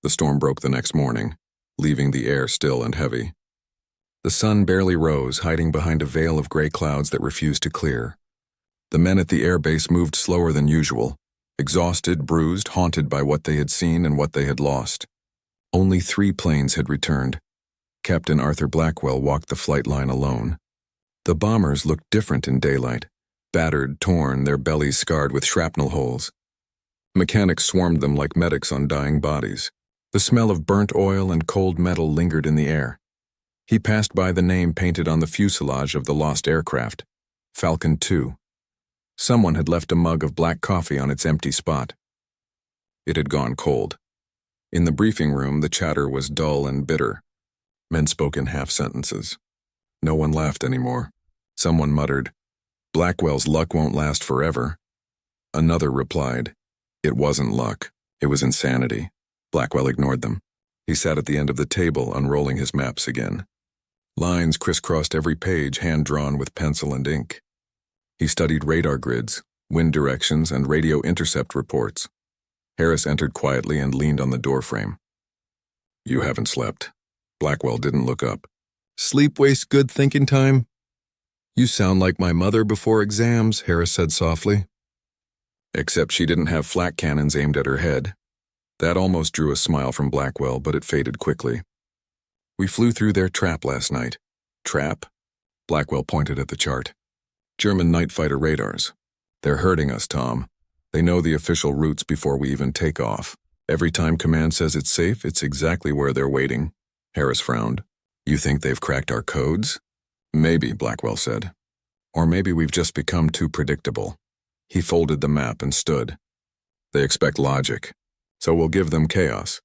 The storm broke the next morning, leaving the air still and heavy. The sun barely rose, hiding behind a veil of gray clouds that refused to clear. The men at the air base moved slower than usual, exhausted, bruised, haunted by what they had seen and what they had lost. Only 3 planes had returned. Captain Arthur Blackwell walked the flight line alone. The bombers looked different in daylight, battered, torn, their bellies scarred with shrapnel holes. Mechanics swarmed them like medics on dying bodies. The smell of burnt oil and cold metal lingered in the air. He passed by the name painted on the fuselage of the lost aircraft, Falcon 2. Someone had left a mug of black coffee on its empty spot. It had gone cold. In the briefing room, the chatter was dull and bitter. Men spoke in half-sentences. No one laughed anymore. Someone muttered, "Blackwell's luck won't last forever." Another replied, "It wasn't luck. It was insanity." Blackwell ignored them. He sat at the end of the table, unrolling his maps again. Lines crisscrossed every page, hand-drawn with pencil and ink. He studied radar grids, wind directions, and radio intercept reports. Harris entered quietly and leaned on the doorframe. "You haven't slept." Blackwell didn't look up. "Sleep wastes good thinking time?" "You sound like my mother before exams," Harris said softly. Except she didn't have flak cannons aimed at her head. That almost drew a smile from Blackwell, but it faded quickly. "We flew through their trap last night." "Trap?" Blackwell pointed at the chart. "German night fighter radars. They're hurting us, Tom. They know the official routes before we even take off. Every time command says it's safe, it's exactly where they're waiting." Harris frowned. "You think they've cracked our codes?" "Maybe," Blackwell said. "Or maybe we've just become too predictable." He folded the map and stood. "They expect logic, so we'll give them chaos."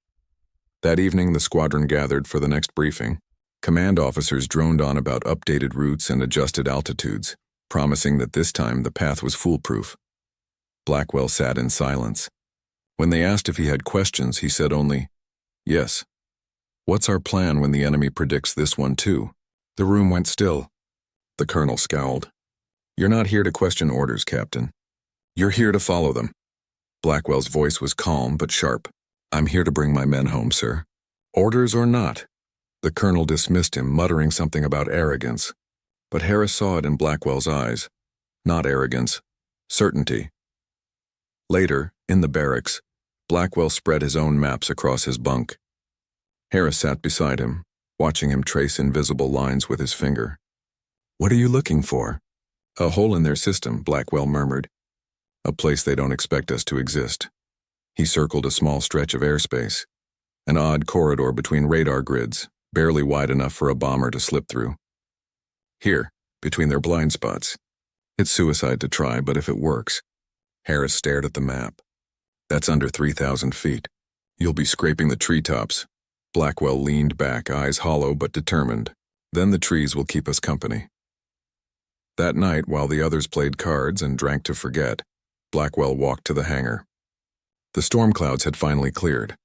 That evening, the squadron gathered for the next briefing. Command officers droned on about updated routes and adjusted altitudes, promising that this time the path was foolproof. Blackwell sat in silence. When they asked if he had questions, he said only, "Yes." "What's our plan when the enemy predicts this one too?" The room went still. The colonel scowled. "You're not here to question orders, Captain. You're here to follow them." Blackwell's voice was calm but sharp. "I'm here to bring my men home, sir. Orders or not." The colonel dismissed him, muttering something about arrogance. But Harris saw it in Blackwell's eyes. Not arrogance, certainty. Later, in the barracks, Blackwell spread his own maps across his bunk. Harris sat beside him, watching him trace invisible lines with his finger. "What are you looking for?" "A hole in their system," Blackwell murmured. "A place they don't expect us to exist." He circled a small stretch of airspace, an odd corridor between radar grids, barely wide enough for a bomber to slip through. "Here, between their blind spots. It's suicide to try, but if it works." Harris stared at the map. "That's under 3,000 feet. You'll be scraping the treetops." Blackwell leaned back, eyes hollow but determined. "Then the trees will keep us company." That night, while the others played cards and drank to forget, Blackwell walked to the hangar. The storm clouds had finally cleared.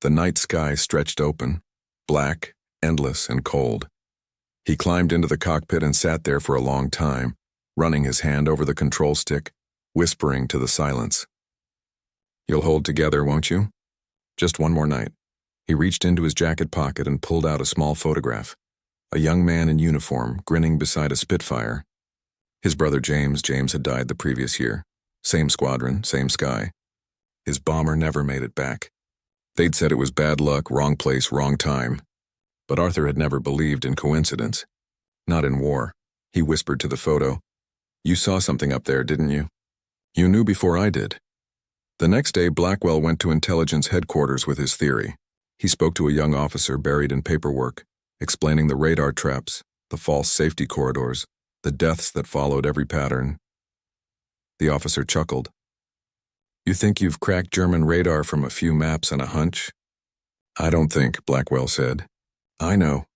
The night sky stretched open, black, endless, and cold. He climbed into the cockpit and sat there for a long time, running his hand over the control stick, whispering to the silence. "You'll hold together, won't you? Just one more night." He reached into his jacket pocket and pulled out a small photograph. A young man in uniform, grinning beside a Spitfire. His brother James had died the previous year. Same squadron, same sky. His bomber never made it back. They'd said it was bad luck, wrong place, wrong time. But Arthur had never believed in coincidence. Not in war. He whispered to the photo, "You saw something up there, didn't you?" "You knew before I did." The next day, Blackwell went to intelligence headquarters with his theory. He spoke to a young officer buried in paperwork, explaining the radar traps, the false safety corridors, the deaths that followed every pattern. The officer chuckled. "You think you've cracked German radar from a few maps and a hunch?" "I don't think," Blackwell said. "I know,"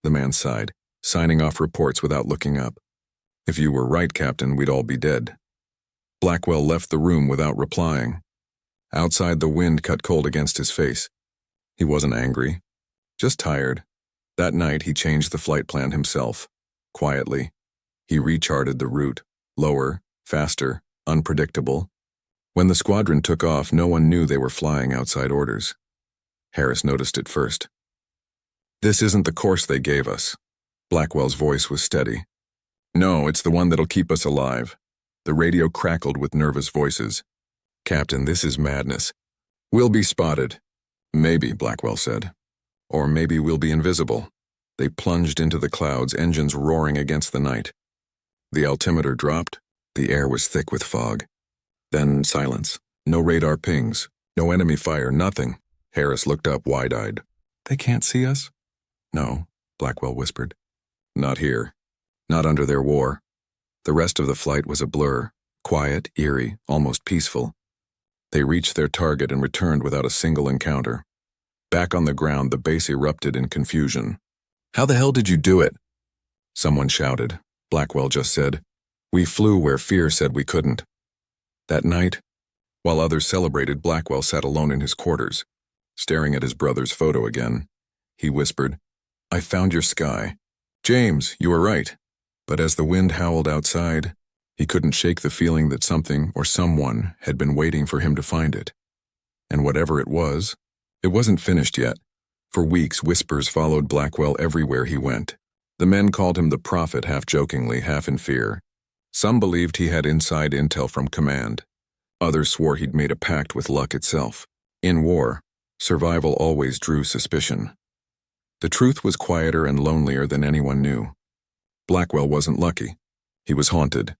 the man sighed, signing off reports without looking up. "If you were right, Captain, we'd all be dead." Blackwell left the room without replying. Outside, the wind cut cold against his face. He wasn't angry, just tired. That night, he changed the flight plan himself. Quietly, he recharted the route, lower, faster, unpredictable. When the squadron took off, no one knew they were flying outside orders. Harris noticed it first. "This isn't the course they gave us." Blackwell's voice was steady. "No, it's the one that'll keep us alive." The radio crackled with nervous voices. "Captain, this is madness. We'll be spotted." "Maybe," Blackwell said. "Or maybe we'll be invisible." They plunged into the clouds, engines roaring against the night. The altimeter dropped. The air was thick with fog. Then silence. No radar pings. No enemy fire, nothing. Harris looked up wide-eyed. "They can't see us?" "No," Blackwell whispered. "Not here. Not under their war." The rest of the flight was a blur, quiet, eerie, almost peaceful. They reached their target and returned without a single encounter. Back on the ground, the base erupted in confusion. "How the hell did you do it?" Someone shouted. Blackwell just said, "We flew where fear said we couldn't." That night, while others celebrated, Blackwell sat alone in his quarters, staring at his brother's photo again. He whispered, "I found your sky. James, you were right." But as the wind howled outside, he couldn't shake the feeling that something or someone had been waiting for him to find it. And whatever it wasn't finished yet. For weeks, whispers followed Blackwell everywhere he went. The men called him the prophet, half jokingly, half in fear. Some believed he had inside intel from command. Others swore he'd made a pact with luck itself. In war, survival always drew suspicion. The truth was quieter and lonelier than anyone knew. Blackwell wasn't lucky. He was haunted.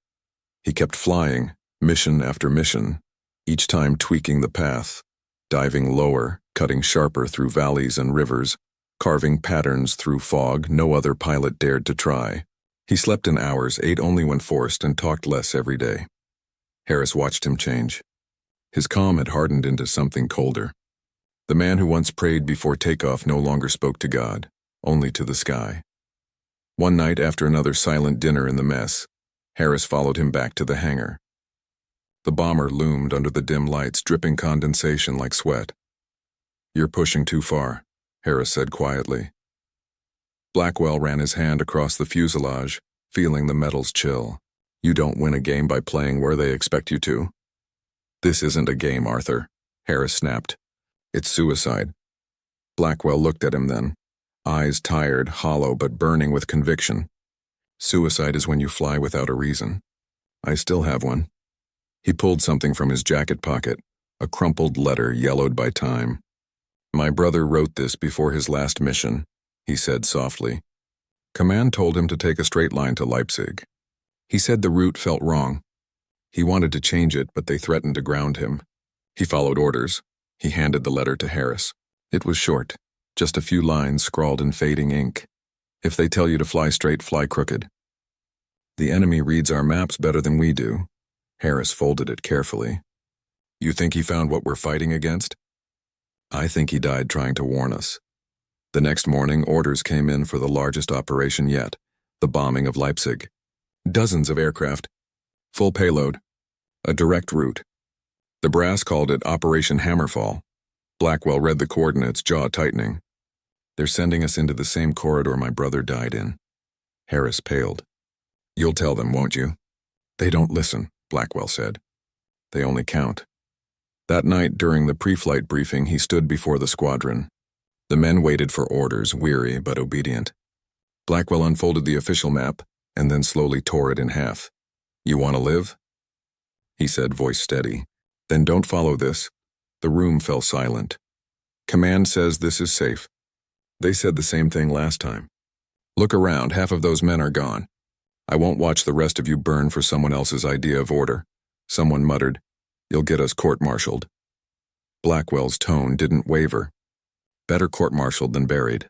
He kept flying, mission after mission, each time tweaking the path, diving lower, cutting sharper through valleys and rivers, carving patterns through fog no other pilot dared to try. He slept in hours, ate only when forced, and talked less every day. Harris watched him change. His calm had hardened into something colder. The man who once prayed before takeoff no longer spoke to God, only to the sky. One night, after another silent dinner in the mess, Harris followed him back to the hangar. The bomber loomed under the dim lights, dripping condensation like sweat. "You're pushing too far," Harris said quietly. Blackwell ran his hand across the fuselage, feeling the metals chill. "You don't win a game by playing where they expect you to." "This isn't a game, Arthur," Harris snapped. "It's suicide." Blackwell looked at him then, eyes tired, hollow, but burning with conviction. "Suicide is when you fly without a reason. I still have one." He pulled something from his jacket pocket, a crumpled letter yellowed by time. "My brother wrote this before his last mission," he said softly. "Command told him to take a straight line to Leipzig. He said the route felt wrong. He wanted to change it, but they threatened to ground him. He followed orders." He handed the letter to Harris. It was short, just a few lines scrawled in fading ink. "If they tell you to fly straight, fly crooked. The enemy reads our maps better than we do." Harris folded it carefully. "You think he found what we're fighting against?" "I think he died trying to warn us." The next morning, orders came in for the largest operation yet, the bombing of Leipzig. Dozens of aircraft. Full payload. A direct route. The brass called it Operation Hammerfall. Blackwell read the coordinates, jaw tightening. "They're sending us into the same corridor my brother died in." Harris paled. "You'll tell them, won't you?" "They don't listen," Blackwell said. "They only count." That night, during the pre-flight briefing, he stood before the squadron. The men waited for orders, weary but obedient. Blackwell unfolded the official map and then slowly tore it in half. "You want to live?" he said, voice steady. "Then don't follow this." The room fell silent. "Command says this is safe." They said the same thing last time. "Look around, half of those men are gone. I won't watch the rest of you burn for someone else's idea of order." Someone muttered, "You'll get us court-martialed." Blackwell's tone didn't waver. Better court-martialed than buried.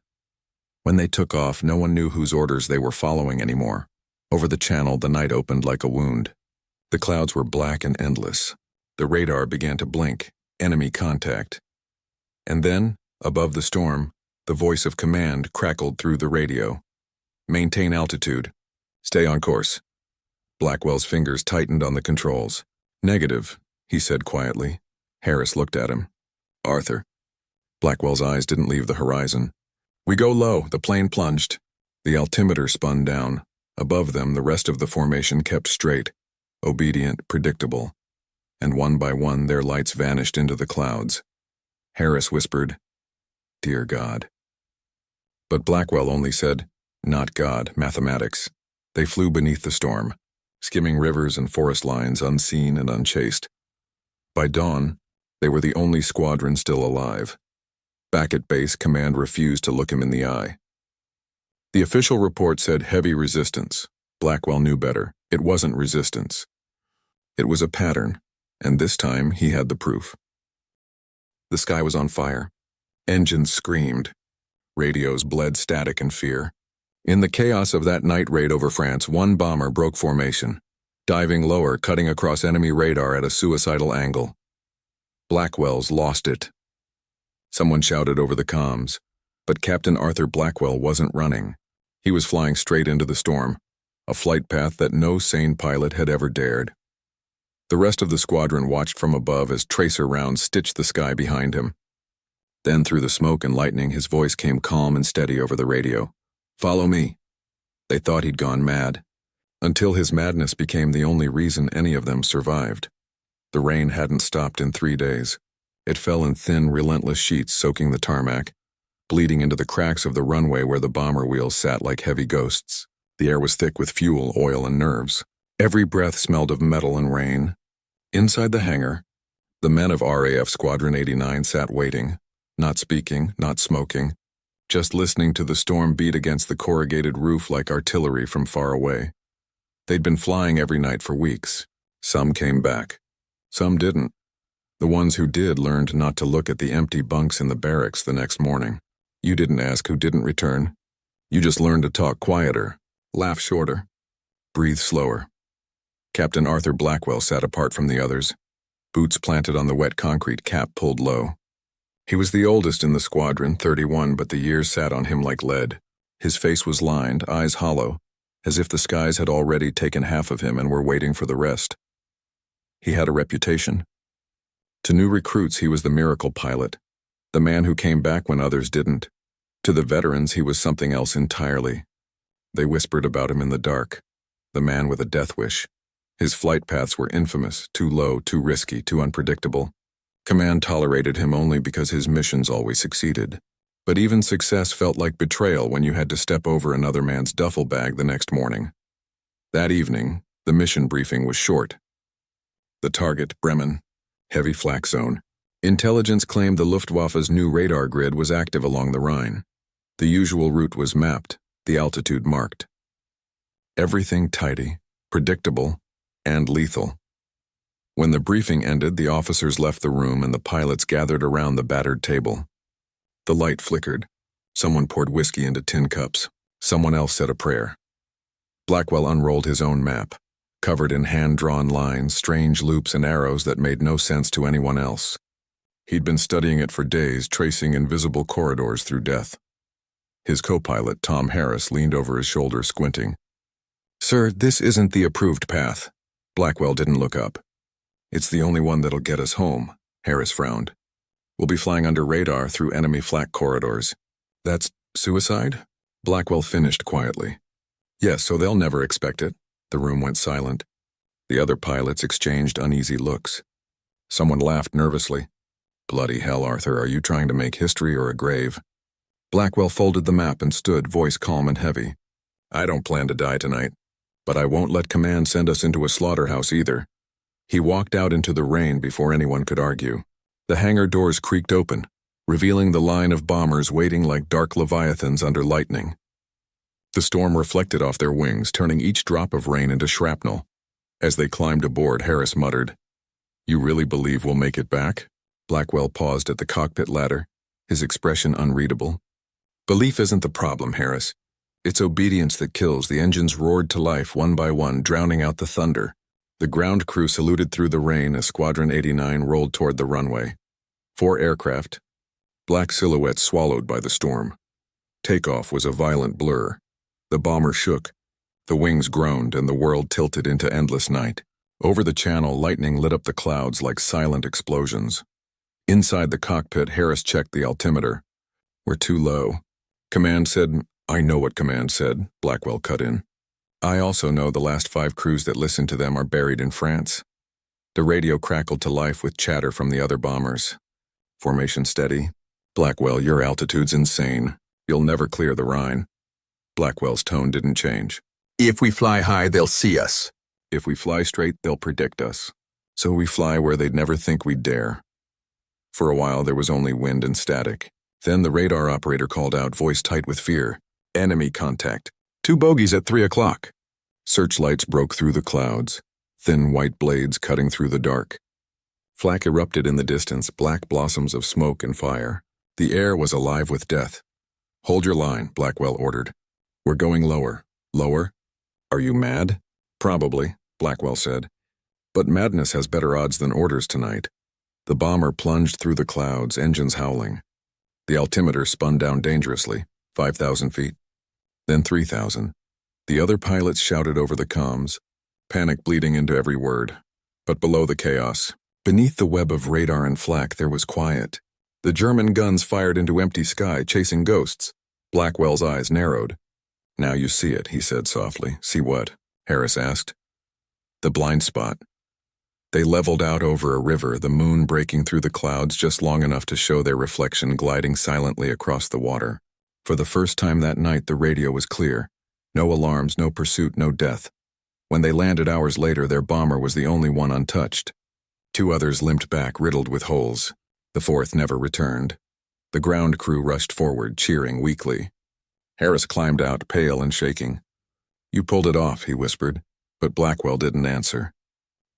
When they took off, no one knew whose orders they were following anymore. Over the channel, the night opened like a wound. The clouds were black and endless. The radar began to blink. Enemy contact. And then, above the storm, the voice of command crackled through the radio. "Maintain altitude. Stay on course." Blackwell's fingers tightened on the controls. "Negative," he said quietly. Harris looked at him. "Arthur." Blackwell's eyes didn't leave the horizon. "We go low." The plane plunged. The altimeter spun down. Above them, the rest of the formation kept straight, obedient, predictable. And one by one, their lights vanished into the clouds. Harris whispered, Dear God. But Blackwell only said, not God, mathematics. They flew beneath the storm, skimming rivers and forest lines unseen and unchased. By dawn, they were the only squadron still alive. Back at base, command refused to look him in the eye. The official report said heavy resistance. Blackwell knew better. It wasn't resistance. It was a pattern, and this time he had the proof. The sky was on fire. Engines screamed. Radios bled static and fear. In the chaos of that night raid over France, one bomber broke formation, diving lower, cutting across enemy radar at a suicidal angle. Blackwell's lost it. Someone shouted over the comms, but Captain Arthur Blackwell wasn't running. He was flying straight into the storm, a flight path that no sane pilot had ever dared. The rest of the squadron watched from above as tracer rounds stitched the sky behind him. Then through the smoke and lightning, his voice came calm and steady over the radio. Follow me. They thought he'd gone mad, until his madness became the only reason any of them survived. The rain hadn't stopped in 3 days. It fell in thin, relentless sheets soaking the tarmac, bleeding into the cracks of the runway where the bomber wheels sat like heavy ghosts. The air was thick with fuel, oil, and nerves. Every breath smelled of metal and rain. Inside the hangar, the men of RAF Squadron 89 sat waiting, not speaking, not smoking, just listening to the storm beat against the corrugated roof like artillery from far away. They'd been flying every night for weeks. Some came back. Some didn't. The ones who did learned not to look at the empty bunks in the barracks the next morning. You didn't ask who didn't return. You just learned to talk quieter, laugh shorter, breathe slower. Captain Arthur Blackwell sat apart from the others, boots planted on the wet concrete, cap pulled low. He was the oldest in the squadron, 31, but the years sat on him like lead. His face was lined, eyes hollow, as if the skies had already taken half of him and were waiting for the rest. He had a reputation. To new recruits, he was the miracle pilot, the man who came back when others didn't. To the veterans, he was something else entirely. They whispered about him in the dark, the man with a death wish. His flight paths were infamous, too low, too risky, too unpredictable. Command tolerated him only because his missions always succeeded. But even success felt like betrayal when you had to step over another man's duffel bag the next morning. That evening, the mission briefing was short. The target, Bremen, heavy flak zone. Intelligence claimed the Luftwaffe's new radar grid was active along the Rhine. The usual route was mapped, the altitude marked. Everything tidy, predictable, and lethal. When the briefing ended, the officers left the room and the pilots gathered around the battered table. The light flickered. Someone poured whiskey into tin cups. Someone else said a prayer. Blackwell unrolled his own map, covered in hand-drawn lines, strange loops and arrows that made no sense to anyone else. He'd been studying it for days, tracing invisible corridors through death. His co-pilot, Tom Harris, leaned over his shoulder, squinting. "Sir, this isn't the approved path." Blackwell didn't look up. "It's the only one that'll get us home," Harris frowned. "We'll be flying under radar through enemy flak corridors." "That's suicide?" Blackwell finished quietly. "Yes, so they'll never expect it." The room went silent. The other pilots exchanged uneasy looks. Someone laughed nervously. "Bloody hell, Arthur, are you trying to make history or a grave?" Blackwell folded the map and stood, voice calm and heavy. "I don't plan to die tonight, but I won't let command send us into a slaughterhouse either." He walked out into the rain before anyone could argue. The hangar doors creaked open, revealing the line of bombers waiting like dark leviathans under lightning. The storm reflected off their wings, turning each drop of rain into shrapnel. As they climbed aboard, Harris muttered, "You really believe we'll make it back?" Blackwell paused at the cockpit ladder, his expression unreadable. "Belief isn't the problem, Harris. It's obedience that kills." The engines roared to life one by one, drowning out the thunder. The ground crew saluted through the rain as Squadron 89 rolled toward the runway. 4 aircraft, black silhouettes swallowed by the storm. Takeoff was a violent blur. The bomber shook, the wings groaned, and the world tilted into endless night. Over the channel, lightning lit up the clouds like silent explosions. Inside the cockpit, Harris checked the altimeter. "We're too low." Command said, "I know what command said," Blackwell cut in. "I also know the last 5 crews that listened to them are buried in France." The radio crackled to life with chatter from the other bombers. "Formation steady. Blackwell, your altitude's insane. You'll never clear the Rhine. Blackwell's tone didn't change. If we fly high, they'll see us. If we fly straight, they'll predict us. So we fly where they'd never think we'd dare. For a while, there was only wind and static. Then the radar operator called out, voice tight with fear. Enemy contact. 2 bogies at 3 o'clock. Searchlights broke through the clouds, thin white blades cutting through the dark. Flak erupted in the distance, black blossoms of smoke and fire. The air was alive with death. Hold your line, Blackwell ordered. We're going lower. Lower? Are you mad? Probably, Blackwell said. But madness has better odds than orders tonight. The bomber plunged through the clouds, engines howling. The altimeter spun down dangerously, 5,000 feet. Then 3,000. The other pilots shouted over the comms, panic bleeding into every word. But below the chaos, beneath the web of radar and flak, there was quiet. The German guns fired into empty sky, chasing ghosts. Blackwell's eyes narrowed. Now you see it, he said softly. See what? Harris asked. The blind spot. They leveled out over a river, the moon breaking through the clouds just long enough to show their reflection gliding silently across the water. For the first time that night, the radio was clear. No alarms, no pursuit, no death. When they landed hours later, their bomber was the only one untouched. 2 others limped back, riddled with holes. The 4th never returned. The ground crew rushed forward, cheering weakly. Harris climbed out, pale and shaking. You pulled it off, he whispered, but Blackwell didn't answer.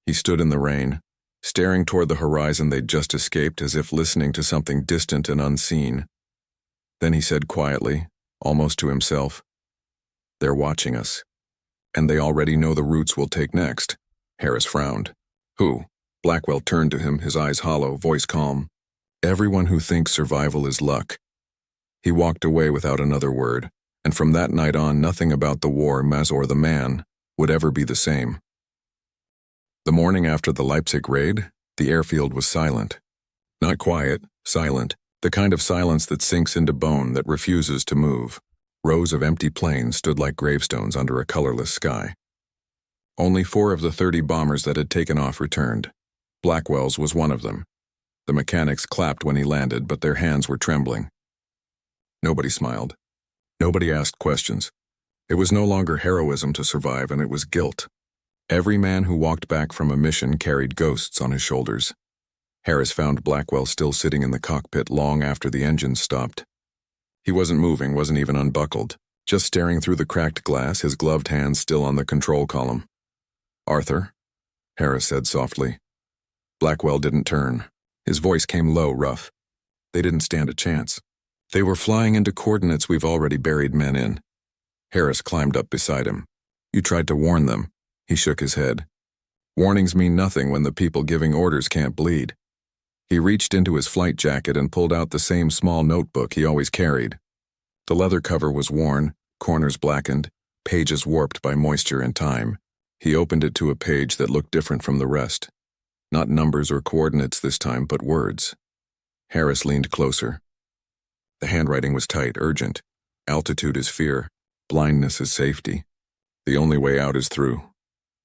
He stood in the rain, staring toward the horizon they'd just escaped, as if listening to something distant and unseen. Then he said quietly, almost to himself, They're watching us, and they already know the routes we'll take next. Harris frowned. Who? Blackwell turned to him, his eyes hollow, voice calm. Everyone who thinks survival is luck. He walked away without another word, and from that night on, nothing about the war, or the man, would ever be the same. The morning after the Leipzig raid, the airfield was silent. Not quiet, silent, the kind of silence that sinks into bone, that refuses to move. Rows of empty planes stood like gravestones under a colorless sky. Only 4 of the 30 bombers that had taken off returned. Blackwell's was one of them. The mechanics clapped when he landed, but their hands were trembling. Nobody smiled. Nobody asked questions. It was no longer heroism to survive, and it was guilt. Every man who walked back from a mission carried ghosts on his shoulders. Harris found Blackwell still sitting in the cockpit long after the engines stopped. He wasn't moving, wasn't even unbuckled, just staring through the cracked glass, his gloved hands still on the control column. Arthur, Harris said softly. Blackwell didn't turn. His voice came low, rough. They didn't stand a chance. They were flying into coordinates we've already buried men in. Harris climbed up beside him. You tried to warn them. He shook his head. Warnings mean nothing when the people giving orders can't bleed. He reached into his flight jacket and pulled out the same small notebook he always carried. The leather cover was worn, corners blackened, pages warped by moisture and time. He opened it to a page that looked different from the rest. Not numbers or coordinates this time, but words. Harris leaned closer. The handwriting was tight, urgent. Altitude is fear. Blindness is safety. The only way out is through.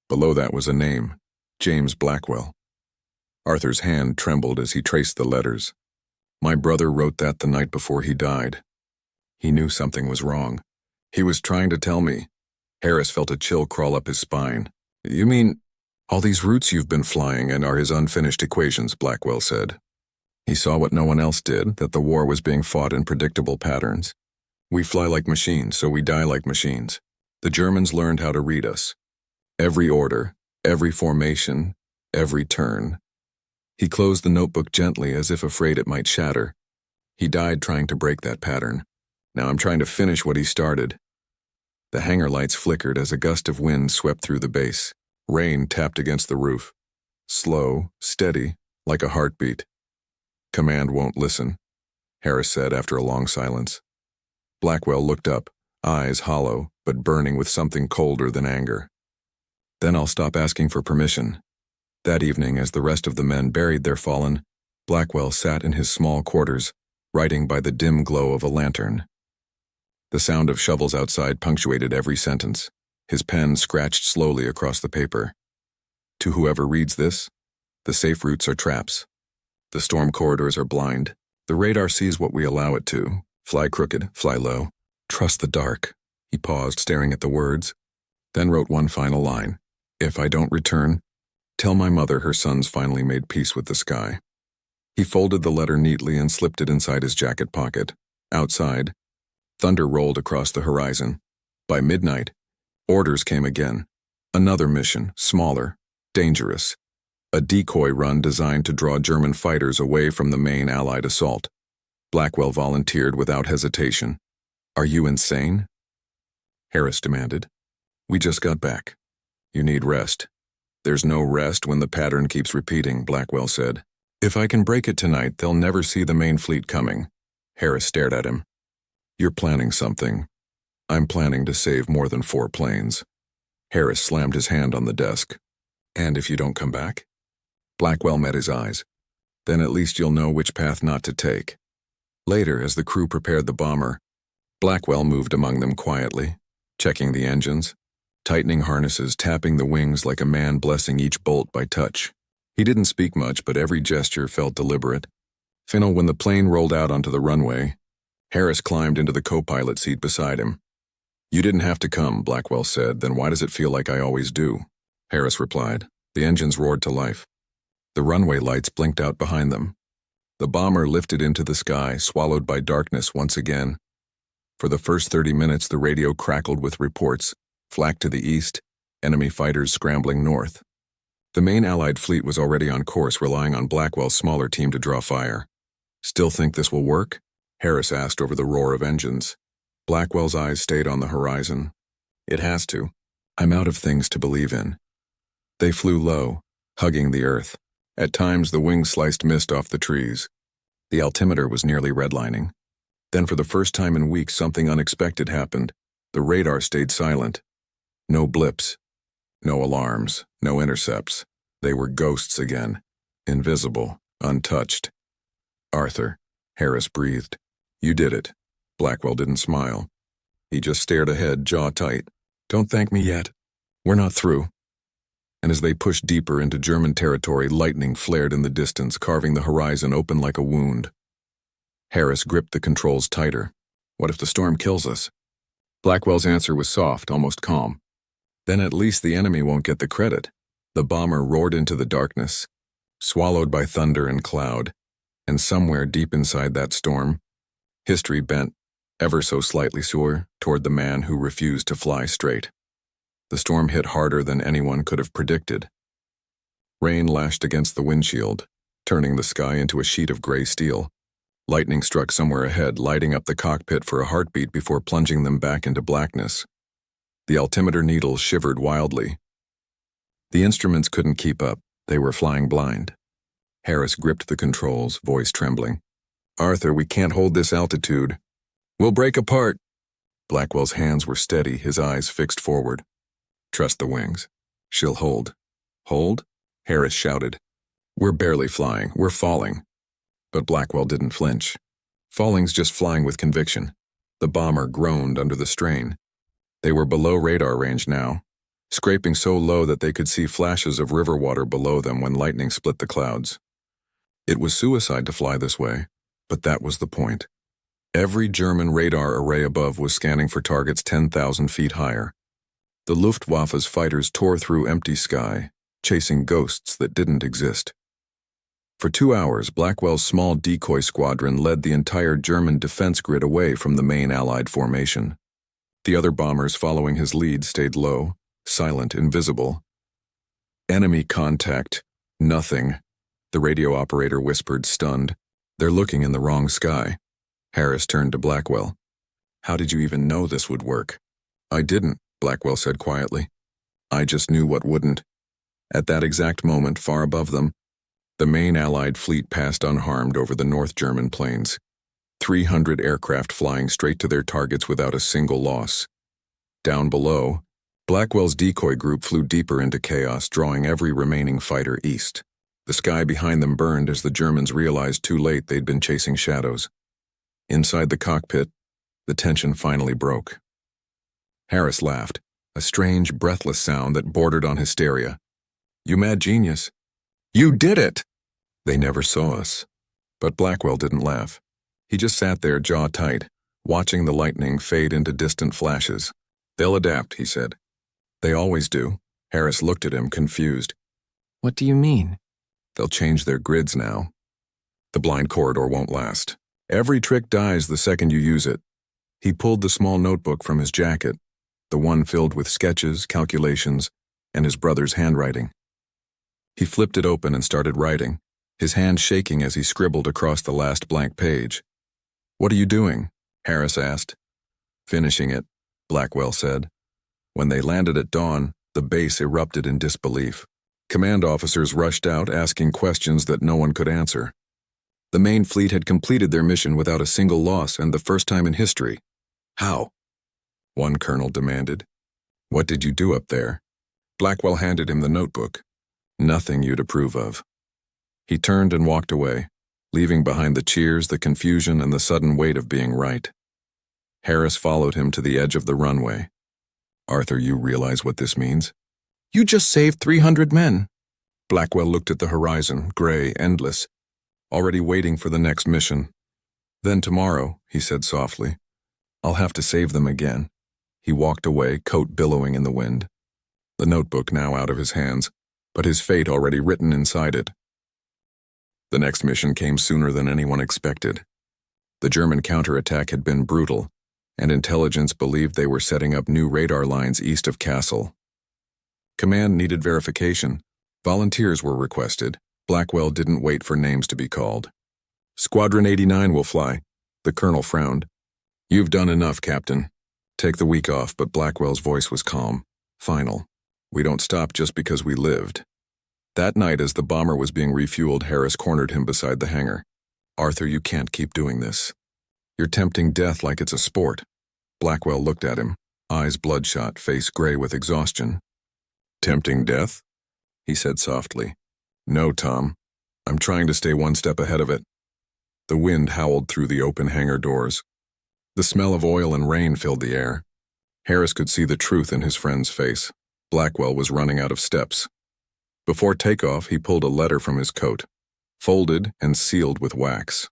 Below that was a name, James Blackwell. Arthur's hand trembled as he traced the letters. My brother wrote that the night before he died. He knew something was wrong. He was trying to tell me. Harris felt a chill crawl up his spine. You mean, all these routes you've been flying and are his unfinished equations, Blackwell said. He saw what no one else did, that the war was being fought in predictable patterns. We fly like machines, so we die like machines. The Germans learned how to read us. Every order, every formation, every turn. He closed the notebook gently as if afraid it might shatter. He died trying to break that pattern. Now I'm trying to finish what he started. The hangar lights flickered as a gust of wind swept through the base. Rain tapped against the roof. Slow, steady, like a heartbeat. Command won't listen, Harris said after a long silence. Blackwell looked up, eyes hollow, but burning with something colder than anger. Then I'll stop asking for permission. That evening, as the rest of the men buried their fallen, Blackwell sat in his small quarters, writing by the dim glow of a lantern. The sound of shovels outside punctuated every sentence. His pen scratched slowly across the paper. To whoever reads this, the safe routes are traps. The storm corridors are blind. The radar sees what we allow it to. Fly crooked, fly low. Trust the dark. He paused, staring at the words, then wrote one final line. If I don't return, tell my mother her sons finally made peace with the sky. He folded the letter neatly and slipped it inside his jacket pocket. Outside, thunder rolled across the horizon. By midnight, orders came again. Another mission, smaller, dangerous. A decoy run designed to draw German fighters away from the main Allied assault. Blackwell volunteered without hesitation. Are you insane? Harris demanded. We just got back. You need rest. There's no rest when the pattern keeps repeating, Blackwell said. If I can break it tonight, they'll never see the main fleet coming. Harris stared at him. You're planning something. I'm planning to save more than 4 planes. Harris slammed his hand on the desk. And if you don't come back? Blackwell met his eyes. Then at least you'll know which path not to take. Later, as the crew prepared the bomber, Blackwell moved among them quietly, checking the engines, tightening harnesses, tapping the wings like a man blessing each bolt by touch. He didn't speak much, but every gesture felt deliberate. Finally, when the plane rolled out onto the runway, Harris climbed into the co-pilot seat beside him. You didn't have to come, Blackwell said. Then why does it feel like I always do? Harris replied. The engines roared to life. The runway lights blinked out behind them. The bomber lifted into the sky, swallowed by darkness once again. For the first 30 minutes, the radio crackled with reports. Flak to the east, enemy fighters scrambling north. The main Allied fleet was already on course, relying on Blackwell's smaller team to draw fire. Still think this will work? Harris asked over the roar of engines. Blackwell's eyes stayed on the horizon. It has to. I'm out of things to believe in. They flew low, hugging the earth. At times, the wings sliced mist off the trees. The altimeter was nearly redlining. Then, for the first time in weeks, something unexpected happened. The radar stayed silent. No blips. No alarms. No intercepts. They were ghosts again. Invisible. Untouched. Arthur, Harris breathed. You did it. Blackwell didn't smile. He just stared ahead, jaw tight. Don't thank me yet. We're not through. And as they pushed deeper into German territory, lightning flared in the distance, carving the horizon open like a wound. Harris gripped the controls tighter. What if the storm kills us? Blackwell's answer was soft, almost calm. Then at least the enemy won't get the credit. The bomber roared into the darkness, swallowed by thunder and cloud. And somewhere deep inside that storm, history bent, ever so slightly toward the man who refused to fly straight. The storm hit harder than anyone could have predicted. Rain lashed against the windshield, turning the sky into a sheet of gray steel. Lightning struck somewhere ahead, lighting up the cockpit for a heartbeat before plunging them back into blackness. The altimeter needles shivered wildly. The instruments couldn't keep up. They were flying blind. Harris gripped the controls, voice trembling. Arthur, we can't hold this altitude. We'll break apart. Blackwell's hands were steady, his eyes fixed forward. Trust the wings. She'll hold. Hold? Harris shouted. We're barely flying. We're falling. But Blackwell didn't flinch. Falling's just flying with conviction. The bomber groaned under the strain. They were below radar range now, scraping so low that they could see flashes of river water below them when lightning split the clouds. It was suicide to fly this way, but that was the point. Every German radar array above was scanning for targets 10,000 feet higher. The Luftwaffe's fighters tore through empty sky, chasing ghosts that didn't exist. For 2 hours, Blackwell's small decoy squadron led the entire German defense grid away from the main Allied formation. The other bombers following his lead stayed low, silent, invisible. Enemy contact. Nothing. The radio operator whispered, stunned. They're looking in the wrong sky. Harris turned to Blackwell. How did you even know this would work? I didn't, Blackwell said quietly. I just knew what wouldn't. At that exact moment, far above them, the main Allied fleet passed unharmed over the North German plains. 300 aircraft flying straight to their targets without a single loss. Down below, Blackwell's decoy group flew deeper into chaos, drawing every remaining fighter east. The sky behind them burned as the Germans realized too late they'd been chasing shadows. Inside the cockpit, the tension finally broke. Harris laughed, a strange, breathless sound that bordered on hysteria. You mad genius. You did it! They never saw us. But Blackwell didn't laugh. He just sat there, jaw tight, watching the lightning fade into distant flashes. "They'll adapt," he said. "They always do." Harris looked at him, confused. What do you mean? "They'll change their grids now. The blind corridor won't last. Every trick dies the second you use it." He pulled the small notebook from his jacket, the one filled with sketches, calculations, and his brother's handwriting. He flipped it open and started writing, his hand shaking as he scribbled across the last blank page. "What are you doing?" Harris asked. "Finishing it," Blackwell said. When they landed at dawn, the base erupted in disbelief. Command officers rushed out, asking questions that no one could answer. The main fleet had completed their mission without a single loss, and the first time in history. "How?" one colonel demanded. "What did you do up there?" Blackwell handed him the notebook. "Nothing you'd approve of." He turned and walked away, leaving behind the cheers, the confusion, and the sudden weight of being right. Harris followed him to the edge of the runway. "Arthur, you realize what this means?" You just saved 300 men. Blackwell looked at the horizon, gray, endless, already waiting for the next mission. "Then tomorrow," he said softly, "I'll have to save them again." He walked away, coat billowing in the wind. The notebook now out of his hands, but his fate already written inside it. The next mission came sooner than anyone expected. The German counterattack had been brutal, and intelligence believed they were setting up new radar lines east of Kassel. Command needed verification. Volunteers were requested. Blackwell didn't wait for names to be called. "Squadron 89 will fly." The colonel frowned. "You've done enough, Captain. Take the week off," but Blackwell's voice was calm, final. "We don't stop just because we lived." That night, as the bomber was being refueled, Harris cornered him beside the hangar. "Arthur, you can't keep doing this. You're tempting death like it's a sport." Blackwell looked at him, eyes bloodshot, face gray with exhaustion. "Tempting death?" he said softly. "No, Tom. I'm trying to stay one step ahead of it." The wind howled through the open hangar doors. The smell of oil and rain filled the air. Harris could see the truth in his friend's face. Blackwell was running out of steps. Before takeoff, he pulled a letter from his coat, folded and sealed with wax.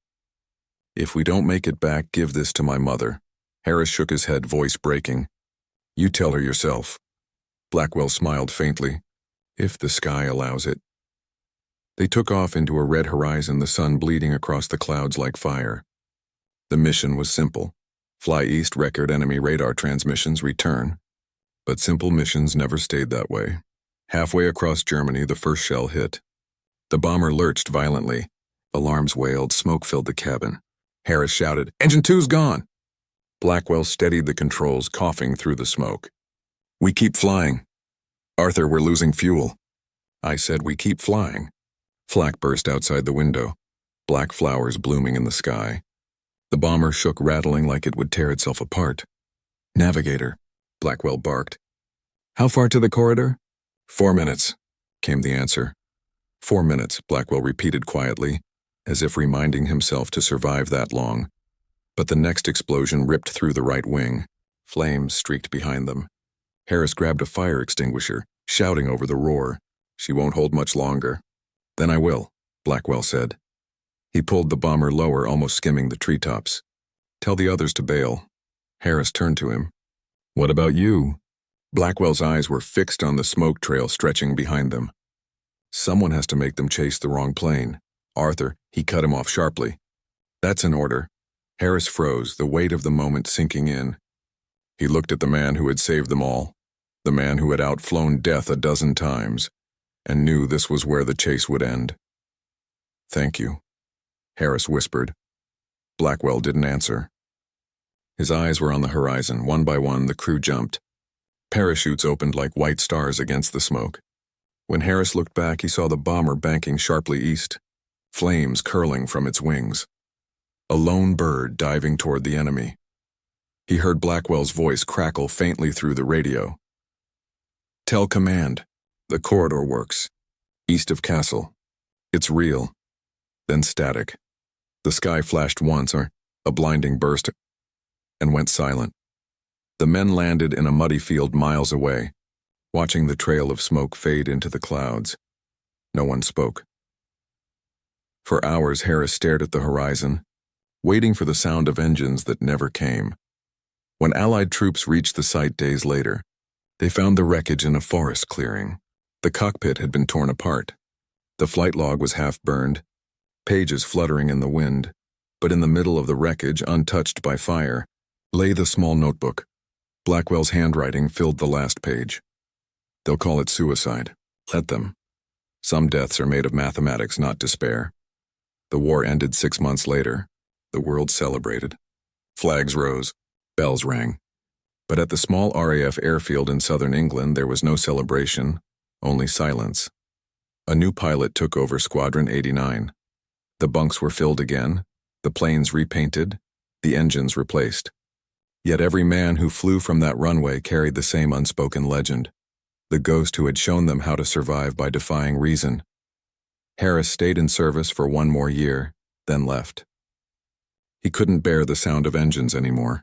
"If we don't make it back, give this to my mother." Harris shook his head, voice breaking. "You tell her yourself." Blackwell smiled faintly. "If the sky allows it." They took off into a red horizon, the sun bleeding across the clouds like fire. The mission was simple. Fly east, record enemy radar transmissions, return. But simple missions never stayed that way. Halfway across Germany, the first shell hit. The bomber lurched violently. Alarms wailed, smoke filled the cabin. Harris shouted, "Engine 2's gone!" Blackwell steadied the controls, coughing through the smoke. "We keep flying." "Arthur, we're losing fuel." "I said we keep flying." Flak burst outside the window, black flowers blooming in the sky. The bomber shook, rattling like it would tear itself apart. "Navigator," Blackwell barked. "How far to the corridor?" 4 minutes, came the answer. 4 minutes, Blackwell repeated quietly, as if reminding himself to survive that long. But the next explosion ripped through the right wing. Flames streaked behind them. Harris grabbed a fire extinguisher, shouting over the roar. "She won't hold much longer." "Then I will," Blackwell said. He pulled the bomber lower, almost skimming the treetops. "Tell the others to bail." Harris turned to him. "What about you?" Blackwell's eyes were fixed on the smoke trail stretching behind them. "Someone has to make them chase the wrong plane." "Arthur," he cut him off sharply. "That's an order." Harris froze, the weight of the moment sinking in. He looked at the man who had saved them all, the man who had outflown death a dozen times, and knew this was where the chase would end. "Thank you," Harris whispered. Blackwell didn't answer. His eyes were on the horizon. One by one, the crew jumped. Parachutes opened like white stars against the smoke. When Harris looked back, he saw the bomber banking sharply east, flames curling from its wings. A lone bird diving toward the enemy. He heard Blackwell's voice crackle faintly through the radio. "Tell command. The corridor works. East of Kassel. It's real." Then static. The sky flashed once, or a blinding burst, and went silent. The men landed in a muddy field miles away, watching the trail of smoke fade into the clouds. No one spoke. For hours, Harris stared at the horizon, waiting for the sound of engines that never came. When Allied troops reached the site days later, they found the wreckage in a forest clearing. The cockpit had been torn apart. The flight log was half burned, pages fluttering in the wind, but in the middle of the wreckage, untouched by fire, lay the small notebook. Blackwell's handwriting filled the last page. They'll call it suicide. Let them. Some deaths are made of mathematics, not despair. The war ended 6 months later. The world celebrated. Flags rose. Bells rang. But at the small RAF airfield in southern England, there was no celebration, only silence. A new pilot took over Squadron 89. The bunks were filled again, the planes repainted, the engines replaced. Yet every man who flew from that runway carried the same unspoken legend, the ghost who had shown them how to survive by defying reason. Harris stayed in service for 1 more year, then left. He couldn't bear the sound of engines anymore.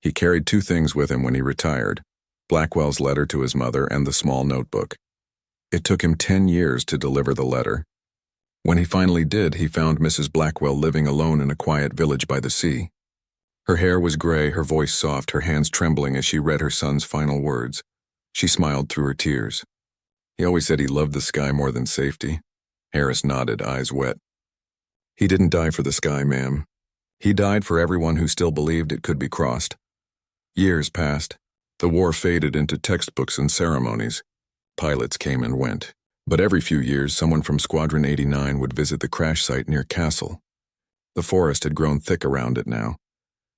He carried 2 things with him when he retired: Blackwell's letter to his mother and the small notebook. It took him 10 years to deliver the letter. When he finally did, he found Mrs. Blackwell living alone in a quiet village by the sea. Her hair was gray, her voice soft, her hands trembling as she read her son's final words. She smiled through her tears. He always said he loved the sky more than safety. Harris nodded, eyes wet. He didn't die for the sky, ma'am. He died for everyone who still believed it could be crossed. Years passed. The war faded into textbooks and ceremonies. Pilots came and went. But every few years, someone from Squadron 89 would visit the crash site near Castle. The forest had grown thick around it now.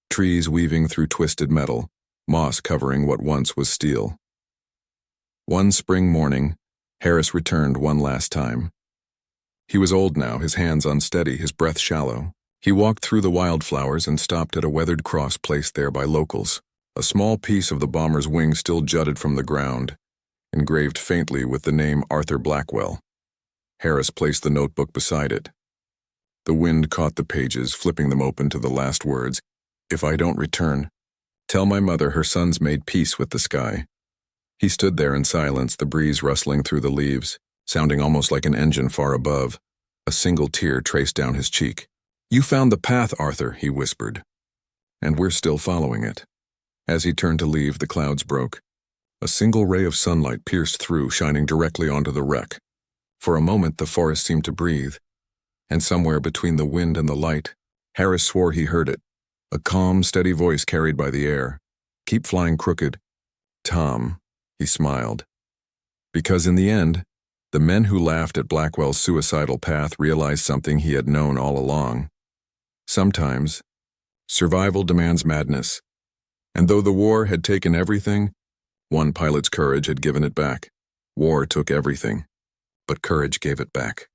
Trees weaving through twisted metal, moss covering what once was steel. One spring morning, Harris returned one last time. He was old now, his hands unsteady, his breath shallow. He walked through the wildflowers and stopped at a weathered cross placed there by locals. A small piece of the bomber's wing still jutted from the ground, engraved faintly with the name Arthur Blackwell. Harris placed the notebook beside it. The wind caught the pages, flipping them open to the last words. "If I don't return, tell my mother her sons made peace with the sky." He stood there in silence, the breeze rustling through the leaves, sounding almost like an engine far above. A single tear traced down his cheek. "You found the path, Arthur," he whispered. "And we're still following it." As he turned to leave, the clouds broke. A single ray of sunlight pierced through, shining directly onto the wreck. For a moment, the forest seemed to breathe. And somewhere between the wind and the light, Harris swore he heard it. A calm, steady voice carried by the air. "Keep flying crooked. Tom," he smiled. Because in the end, the men who laughed at Blackwell's suicidal path realized something he had known all along. Sometimes, survival demands madness. And though the war had taken everything, one pilot's courage had given it back. War took everything, but courage gave it back.